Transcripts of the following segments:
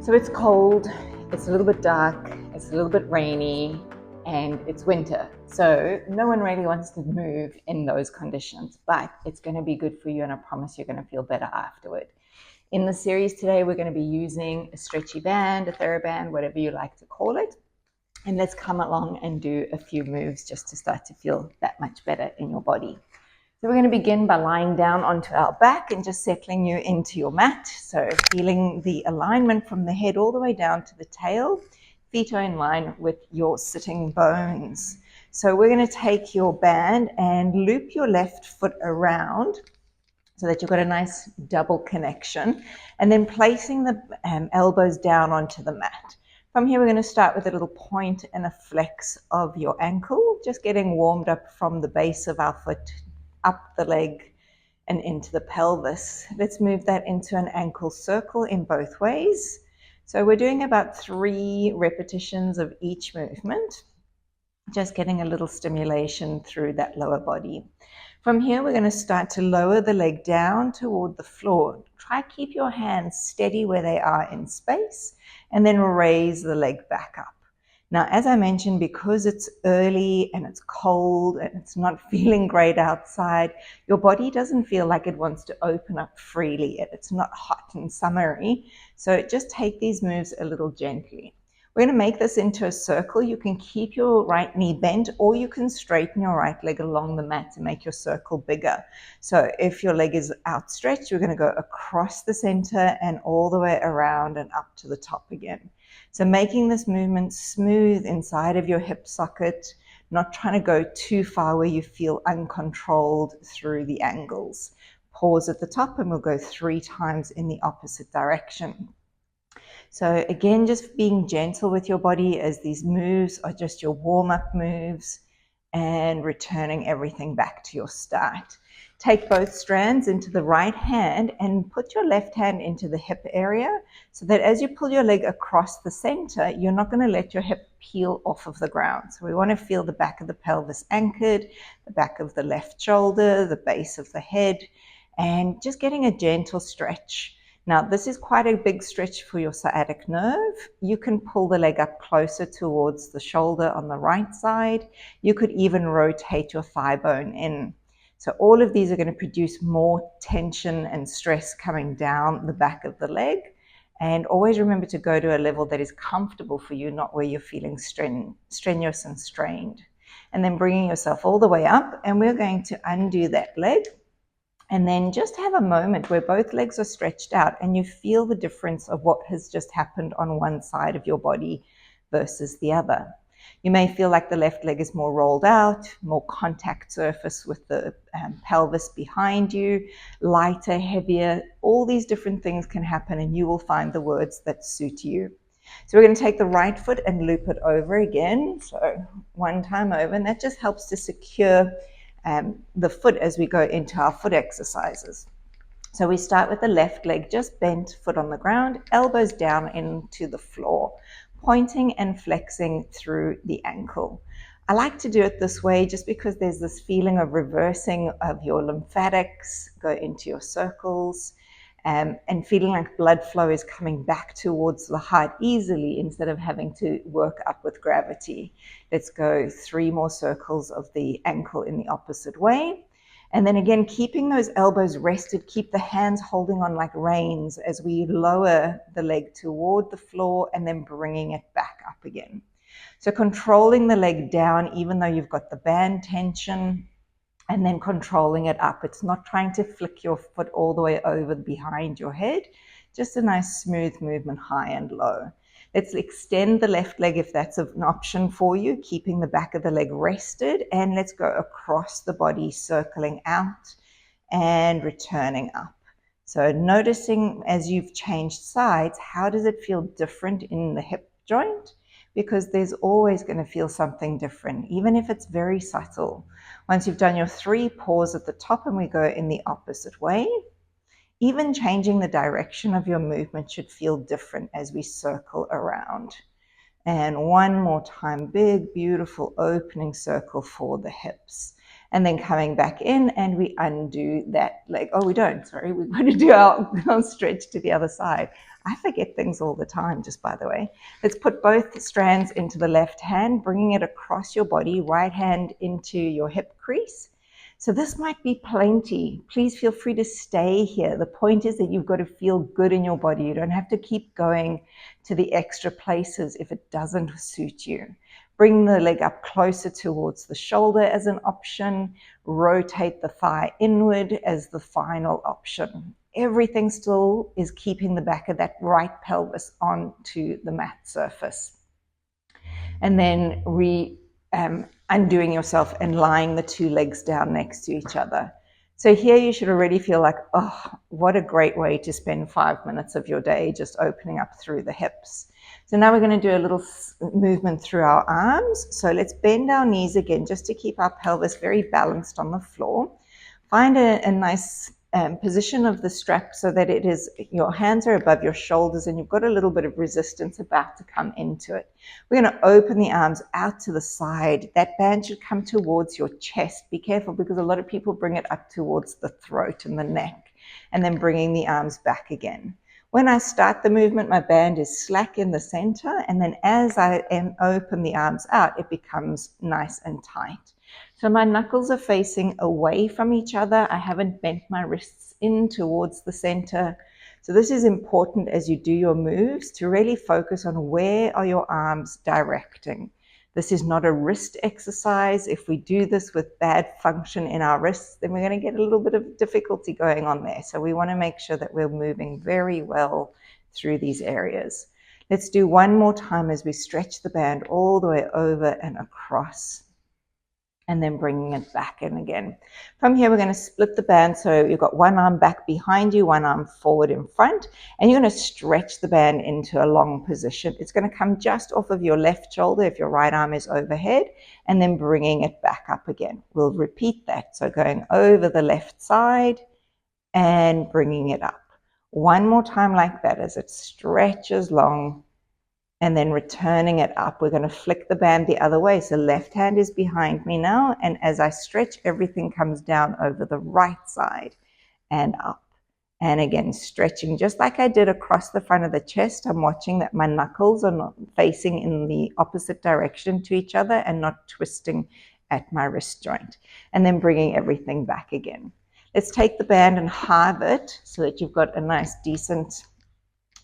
So it's cold, it's a little bit dark, it's a little bit rainy, and it's winter. So no one really wants to move in those conditions, but it's going to be good for you, and I promise you're going to feel better afterward. In the series today, we're going to be using a stretchy band, a TheraBand, whatever you like to call it. And let's come along and do a few moves just to start to feel that much better in your body. So we're going to begin by lying down onto our back and just settling you into your mat. So feeling the alignment from the head all the way down to the tail. Feet are in line with your sitting bones. So we're going to take your band and loop your left foot around so that you've got a nice double connection, and then placing the elbows down onto the mat. From here, we're going to start with a little point and a flex of your ankle, just getting warmed up from the base of our foot up the leg and into the pelvis. Let's move that into an ankle circle in both ways. So we're doing about 3 repetitions of each movement, just getting a little stimulation through that lower body. From here, we're going to start to lower the leg down toward the floor. Try keep your hands steady where they are in space, and then raise the leg back up. Now, as I mentioned, because it's early and it's cold and it's not feeling great outside, your body doesn't feel like it wants to open up freely. It's not hot and summery. So just take these moves a little gently. We're going to make this into a circle. You can keep your right knee bent, or you can straighten your right leg along the mat to make your circle bigger. So if your leg is outstretched, you're going to go across the center and all the way around and up to the top again. So making this movement smooth inside of your hip socket, not trying to go too far where you feel uncontrolled through the angles. Pause at the top, and we'll go 3 times in the opposite direction. So again, just being gentle with your body, as these moves are just your warm-up moves, and returning everything back to your start. Take both strands into the right hand and put your left hand into the hip area, so that as you pull your leg across the center, you're not going to let your hip peel off of the ground. So we want to feel the back of the pelvis anchored, the back of the left shoulder, the base of the head, and just getting a gentle stretch. Now, this is quite a big stretch for your sciatic nerve. You can pull the leg up closer towards the shoulder on the right side. You could even rotate your thigh bone in. So all of these are going to produce more tension and stress coming down the back of the leg. And always remember to go to a level that is comfortable for you, not where you're feeling strenuous and strained. And then bringing yourself all the way up, and we're going to undo that leg. And then just have a moment where both legs are stretched out and you feel the difference of what has just happened on one side of your body versus the other. You may feel like the left leg is more rolled out, more contact surface with the pelvis behind you, lighter, heavier. All these different things can happen, and you will find the words that suit you. So we're going to take the right foot and loop it over again. So 1 time over, and that just helps to secure the foot as we go into our foot exercises. So we start with the left leg just bent, foot on the ground, elbows down into the floor, pointing and flexing through the ankle. I like to do it this way just because there's this feeling of reversing of your lymphatics, go into your circles, and feeling like blood flow is coming back towards the heart easily instead of having to work up with gravity. Let's go 3 more circles of the ankle in the opposite way. And then again, keeping those elbows rested, keep the hands holding on like reins as we lower the leg toward the floor and then bringing it back up again. So controlling the leg down, even though you've got the band tension, and then controlling it up. It's not trying to flick your foot all the way over behind your head, just a nice smooth movement high and low. Let's extend the left leg if that's an option for you, keeping the back of the leg rested, and let's go across the body, circling out and returning up. So noticing as you've changed sides, how does it feel different in the hip joint? Because there's always going to feel something different, even if it's very subtle. Once you've done your 3, pause at the top and we go in the opposite way. Even changing the direction of your movement should feel different as we circle around. And 1 more time, big, beautiful opening circle for the hips. And then coming back in, and we undo that leg. Oh, we don't, sorry. We've got to do our stretch to the other side. I forget things all the time, just by the way. Let's put both strands into the left hand, bringing it across your body, right hand into your hip crease. So this might be plenty. Please feel free to stay here. The point is that you've got to feel good in your body. You don't have to keep going to the extra places if it doesn't suit you. Bring the leg up closer towards the shoulder as an option. Rotate the thigh inward as the final option. Everything still is keeping the back of that right pelvis onto the mat surface. And then undoing yourself and lying the two legs down next to each other. So here you should already feel like, oh, what a great way to spend 5 minutes of your day just opening up through the hips. So now we're going to do a little movement through our arms. So let's bend our knees again just to keep our pelvis very balanced on the floor. Find a nice position of the strap so that it is, your hands are above your shoulders and you've got a little bit of resistance about to come into it. We're going to open the arms out to the side. That band should come towards your chest. Be careful because a lot of people bring it up towards the throat and the neck, and then bringing the arms back again. When I start the movement, my band is slack in the center, and then as I open the arms out, it becomes nice and tight. So my knuckles are facing away from each other. I haven't bent my wrists in towards the center. So this is important as you do your moves to really focus on where are your arms directing. This is not a wrist exercise. If we do this with bad function in our wrists, then we're going to get a little bit of difficulty going on there. So we want to make sure that we're moving very well through these areas. Let's do one more time as we stretch the band all the way over and across, and then bringing it back in again. From here, we're going to split the band. So you've got one arm back behind you, one arm forward in front, and you're going to stretch the band into a long position. It's going to come just off of your left shoulder if your right arm is overhead, and then bringing it back up again. We'll repeat that. So going over the left side and bringing it up. One more time like that as it stretches long, and then returning it up. We're going to flick the band the other way. So left hand is behind me now, and as I stretch, everything comes down over the right side and up. And again, stretching just like I did across the front of the chest. I'm watching that my knuckles are not facing in the opposite direction to each other and not twisting at my wrist joint. And then bringing everything back again. Let's take the band and halve it so that you've got a nice, decent,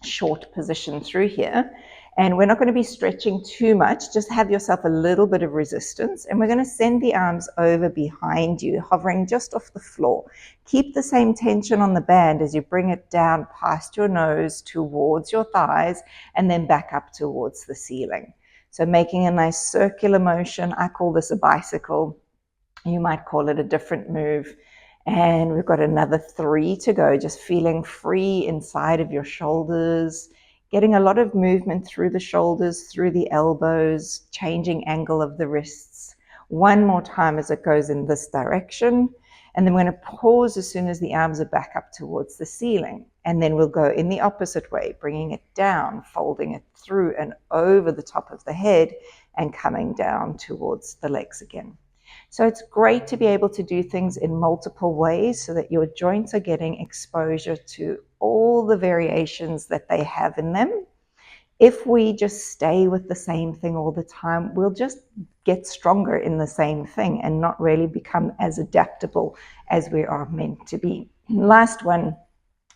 short position through here. And we're not going to be stretching too much. Just have yourself a little bit of resistance. And we're going to send the arms over behind you, hovering just off the floor. Keep the same tension on the band as you bring it down past your nose towards your thighs and then back up towards the ceiling. So making a nice circular motion. I call this a bicycle. You might call it a different move. And we've got another 3 to go, just feeling free inside of your shoulders, getting a lot of movement through the shoulders, through the elbows, changing angle of the wrists. One more time as it goes in this direction. And then we're going to pause as soon as the arms are back up towards the ceiling. And then we'll go in the opposite way, bringing it down, folding it through and over the top of the head and coming down towards the legs again. So it's great to be able to do things in multiple ways so that your joints are getting exposure to all the variations that they have in them. If we just stay with the same thing all the time, we'll just get stronger in the same thing and not really become as adaptable as we are meant to be. Last one,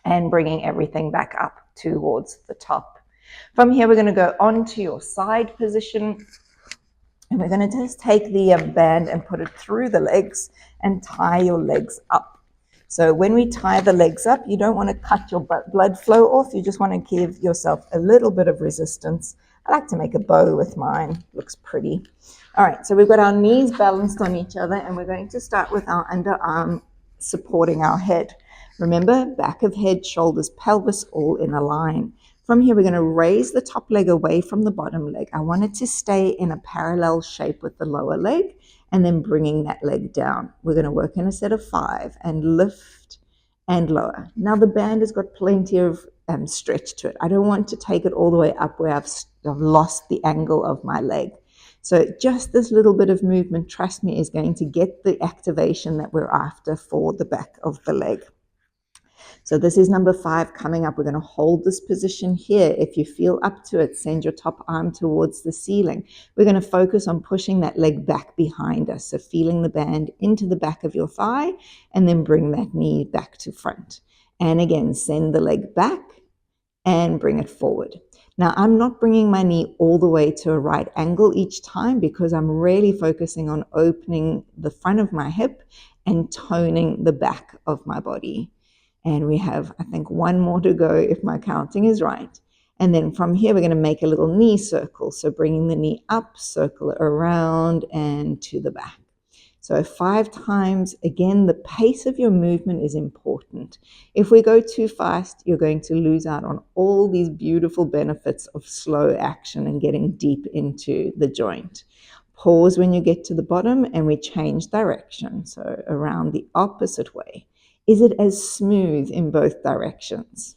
and bringing everything back up towards the top. From here, we're going to go onto your side position. And we're going to just take the band and put it through the legs and tie your legs up. So when we tie the legs up, you don't want to cut your blood flow off. You just want to give yourself a little bit of resistance. I like to make a bow with mine. Looks pretty. All right, so we've got our knees balanced on each other, and we're going to start with our underarm supporting our head. Remember, back of head, shoulders, pelvis, all in a line. From here, we're going to raise the top leg away from the bottom leg. I want it to stay in a parallel shape with the lower leg, and then bringing that leg down. We're going to work in a set of 5 and lift and lower. Now the band has got plenty of stretch to it. I don't want to take it all the way up where I've lost the angle of my leg. So just this little bit of movement, trust me, is going to get the activation that we're after for the back of the leg. So this is number 5 coming up. We're going to hold this position here. If you feel up to it, send your top arm towards the ceiling. We're going to focus on pushing that leg back behind us. So feeling the band into the back of your thigh, and then bring that knee back to front. And again, send the leg back and bring it forward. Now, I'm not bringing my knee all the way to a right angle each time, because I'm really focusing on opening the front of my hip and toning the back of my body. And we have, I think, 1 more to go if my counting is right. And then from here, we're going to make a little knee circle. So bringing the knee up, circle it around and to the back. So 5 times. Again, the pace of your movement is important. If we go too fast, you're going to lose out on all these beautiful benefits of slow action and getting deep into the joint. Pause when you get to the bottom, and we change direction. So around the opposite way. Is it as smooth in both directions?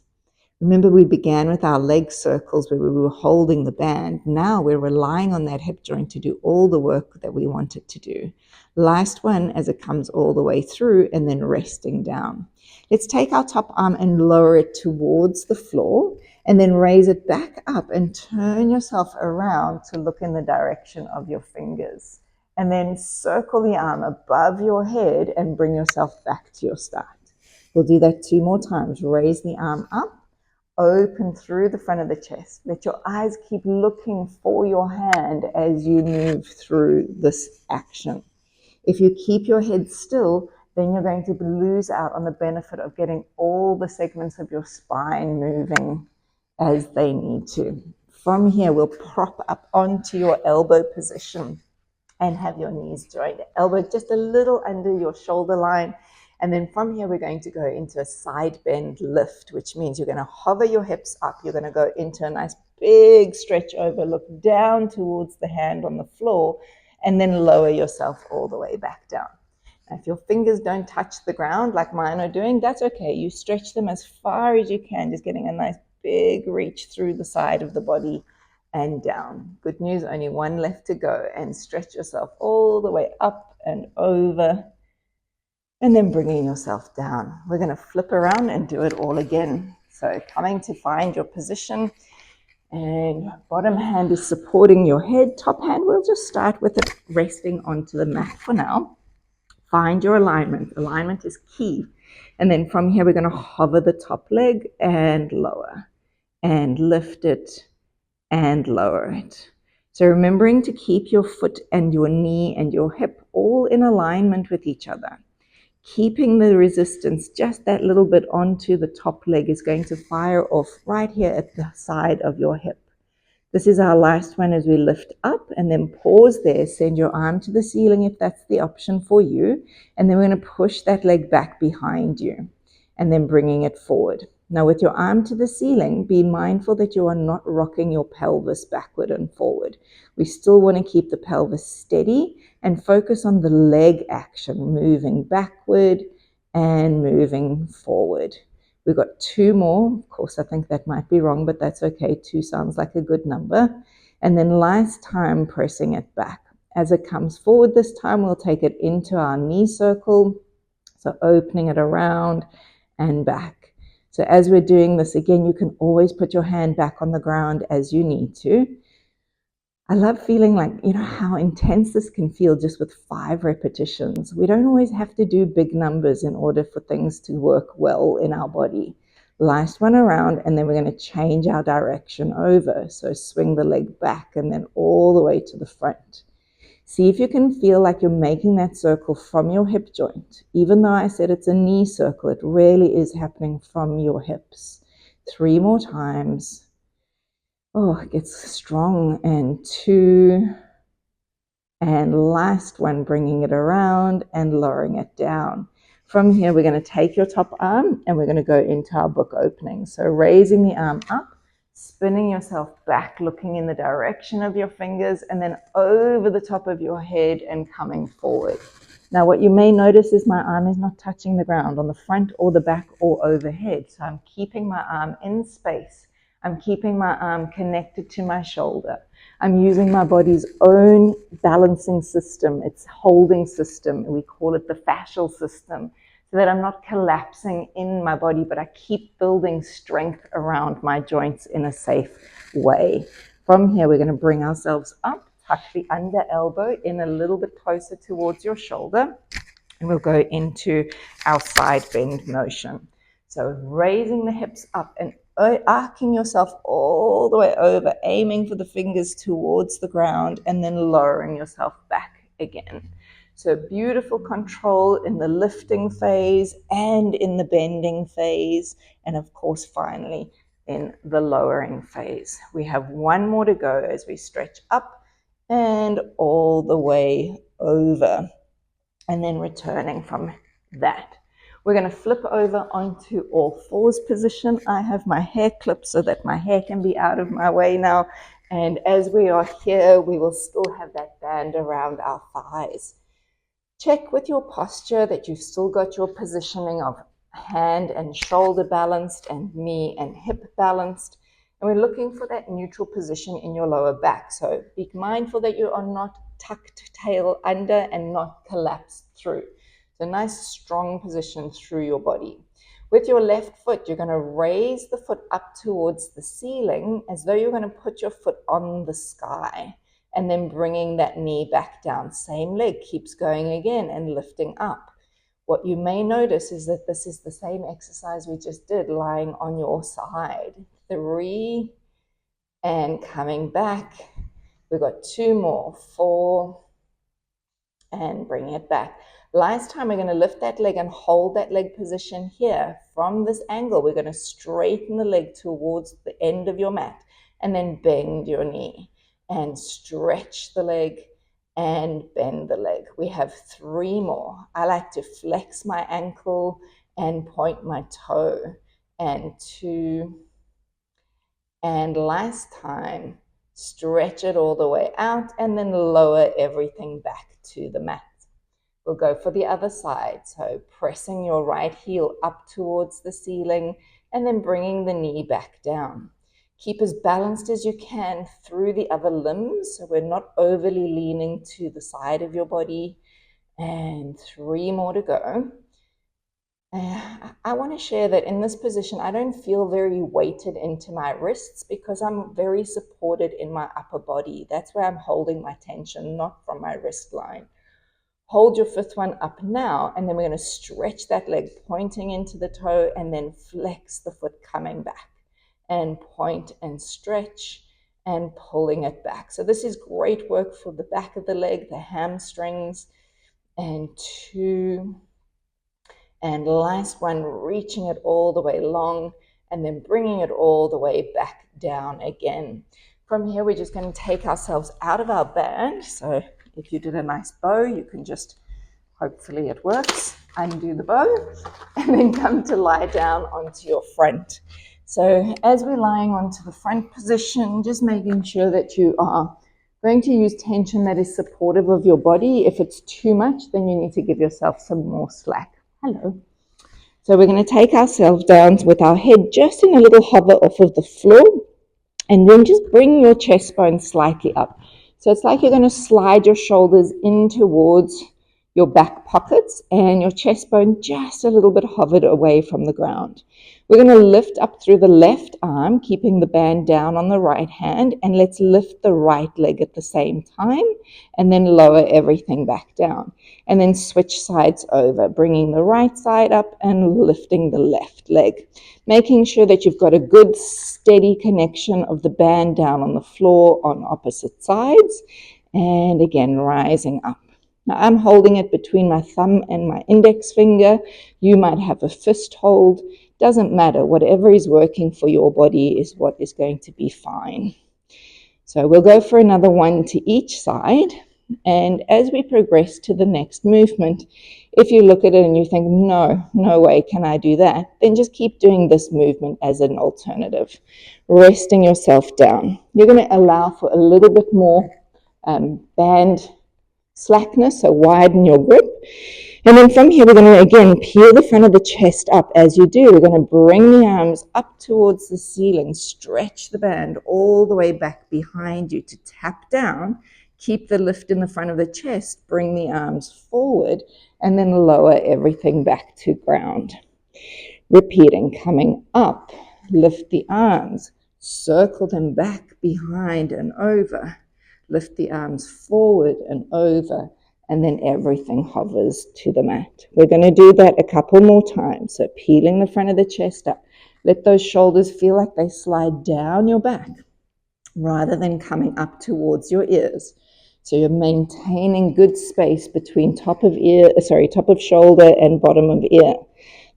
Remember, we began with our leg circles where we were holding the band. Now we're relying on that hip joint to do all the work that we want it to do. Last one as it comes all the way through, and then resting down. Let's take our top arm and lower it towards the floor, and then raise it back up and turn yourself around to look in the direction of your fingers. And then circle the arm above your head and bring yourself back to your start. We'll do that 2 more times. Raise the arm up, open through the front of the chest. Let your eyes keep looking for your hand as you move through this action. If you keep your head still, then you're going to lose out on the benefit of getting all the segments of your spine moving as they need to. From here, we'll prop up onto your elbow position and have your knees joined. Elbow just a little under your shoulder line. And then from here, we're going to go into a side bend lift, which means you're going to hover your hips up. You're going to go into a nice big stretch over, look down towards the hand on the floor, and then lower yourself all the way back down. Now, if your fingers don't touch the ground like mine are doing, that's okay. You stretch them as far as you can, just getting a nice big reach through the side of the body and down. Good news, only 1 left to go, and stretch yourself all the way up and over, and then bringing yourself down. We're going to flip around and do it all again. So coming to find your position, and bottom hand is supporting your head. Top hand, we'll just start with it resting onto the mat for now. Find your alignment. Alignment is key. And then from here, we're going to hover the top leg and lower, and lift it and lower it. So remembering to keep your foot and your knee and your hip all in alignment with each other. Keeping the resistance just that little bit onto the top leg is going to fire off right here at the side of your hip. This is our last one as we lift up, and then pause there. Send your arm to the ceiling if that's the option for you. And then we're going to push that leg back behind you, and then bringing it forward. Now with your arm to the ceiling, be mindful that you are not rocking your pelvis backward and forward. We still want to keep the pelvis steady and focus on the leg action, moving backward and moving forward. We've got 2 more. Of course, I think that might be wrong, but that's okay. 2 sounds like a good number. And then last time, pressing it back. As it comes forward this time, we'll take it into our knee circle. So opening it around and back. So as we're doing this, again, you can always put your hand back on the ground as you need to. I love feeling like, how intense this can feel just with 5 repetitions. We don't always have to do big numbers in order for things to work well in our body. Last one around, and then we're going to change our direction over. So swing the leg back and then all the way to the front. See if you can feel like you're making that circle from your hip joint. Even though I said it's a knee circle, it really is happening from your hips. 3 more times. Oh, it gets strong. And 2. And last one, bringing it around and lowering it down. From here, we're going to take your top arm and we're going to go into our book opening. So raising the arm up, spinning yourself back, looking in the direction of your fingers, and then over the top of your head and coming forward. Now, what you may notice is my arm is not touching the ground on the front or the back or overhead. So I'm keeping my arm in space. I'm keeping my arm connected to my shoulder. I'm using my body's own balancing system, its holding system. We call it the fascial system, so that I'm not collapsing in my body, but I keep building strength around my joints in a safe way. From here, we're going to bring ourselves up, tuck the under elbow in a little bit closer towards your shoulder, and we'll go into our side bend motion. So raising the hips up and arcing yourself all the way over, aiming for the fingers towards the ground, and then lowering yourself back again. So beautiful control in the lifting phase and in the bending phase, and of course finally in the lowering phase. We have one more to go as we stretch up and all the way over, and then returning from that. We're going to flip over onto all fours position. I have my hair clipped so that my hair can be out of my way now. And as we are here, we will still have that band around our thighs. Check with your posture that you've still got your positioning of hand and shoulder balanced and knee and hip balanced. And we're looking for that neutral position in your lower back. So be mindful that you are not tucked tail under and not collapsed through. So nice strong position through your body. With your left foot, you're going to raise the foot up towards the ceiling as though you're going to put your foot on the sky, and then bringing that knee back down. Same leg keeps going again and lifting up. What you may notice is that this is the same exercise we just did, lying on your side. 3, and coming back. We've got 2 more, 4, and bring it back. Last time, we're going to lift that leg and hold that leg position here. From this angle, we're going to straighten the leg towards the end of your mat, and then bend your knee and stretch the leg and bend the leg. We have 3 more. I like to flex my ankle and point my toe, and 2, and last time, stretch it all the way out and then lower everything back to the mat. We'll go for the other side. So pressing your right heel up towards the ceiling and then bringing the knee back down. Keep as balanced as you can through the other limbs, so we're not overly leaning to the side of your body. And 3 more to go. I want to share that in this position, I don't feel very weighted into my wrists because I'm very supported in my upper body. That's where I'm holding my tension, not from my wrist line. Hold your 5th one up now, and then we're going to stretch that leg pointing into the toe and then flex the foot coming back and point and stretch and pulling it back. So this is great work for the back of the leg, the hamstrings. And 2, and last one, reaching it all the way long and then bringing it all the way back down again. From here, we're just going to take ourselves out of our band. So if you did a nice bow, you can just, hopefully it works, undo the bow and then come to lie down onto your front. So as we're lying onto the front position, just making sure that you are going to use tension that is supportive of your body. If it's too much, then you need to give yourself some more slack. Hello. So we're going to take ourselves down with our head just in a little hover off of the floor, and then just bring your chest bone slightly up. So it's like you're going to slide your shoulders in towards your back pockets and your chest bone just a little bit hovered away from the ground. We're going to lift up through the left arm, keeping the band down on the right hand, and let's lift the right leg at the same time and then lower everything back down. And then switch sides over, bringing the right side up and lifting the left leg. Making sure that you've got a good steady connection of the band down on the floor on opposite sides. And again, rising up. Now I'm holding it between my thumb and my index finger. You might have a fist hold. Doesn't matter. Whatever is working for your body is what is going to be fine. So we'll go for another 1 to each side. And as we progress to the next movement, if you look at it and you think, no way can I do that, then just keep doing this movement as an alternative, resting yourself down. You're going to allow for a little bit more band slackness, so widen your grip. And then from here, we're going to, again, peel the front of the chest up. As you do, we're going to bring the arms up towards the ceiling, stretch the band all the way back behind you to tap down. Keep the lift in the front of the chest, bring the arms forward, and then lower everything back to ground. Repeating, coming up, lift the arms, circle them back behind and over, lift the arms forward and over, and then everything hovers to the mat. We're going to do that a couple more times. So peeling the front of the chest up. Let those shoulders feel like they slide down your back rather than coming up towards your ears. So you're maintaining good space between top of shoulder and bottom of ear.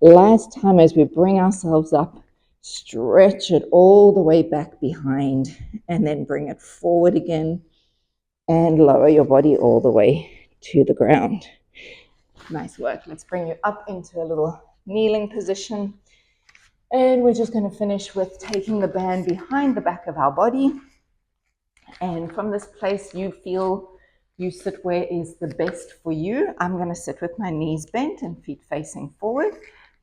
Last time, as we bring ourselves up, stretch it all the way back behind and then bring it forward again and lower your body all the way to the ground. Nice work. Let's bring you up into a little kneeling position. And we're just going to finish with taking the band behind the back of our body. And from this place, you feel you sit where is the best for you. I'm going to sit with my knees bent and feet facing forward.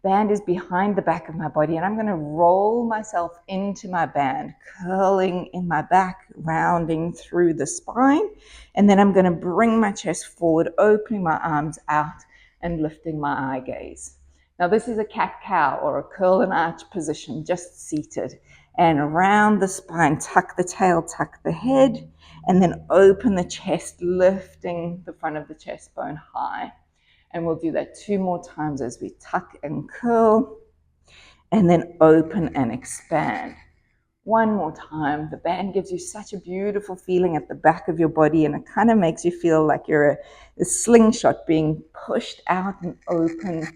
Band is behind the back of my body, and I'm going to roll myself into my band, curling in my back, rounding through the spine. And then I'm going to bring my chest forward, opening my arms out and lifting my eye gaze. Now this is a cat-cow or a curl and arch position, just seated. And around the spine, tuck the tail, tuck the head, and then open the chest, lifting the front of the chest bone high. And we'll do that 2 more times as we tuck and curl, and then open and expand. 1 more time. The band gives you such a beautiful feeling at the back of your body, and it kind of makes you feel like you're a slingshot being pushed out and open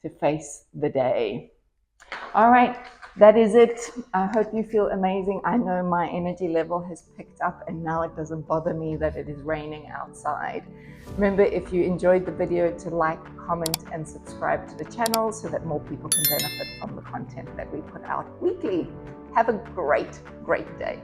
to face the day. All right, that is it. I hope you feel amazing. I know my energy level has picked up, and now it doesn't bother me that it is raining outside. Remember, if you enjoyed the video, to like, comment, and subscribe to the channel so that more people can benefit from the content that we put out weekly. Have a great, great day.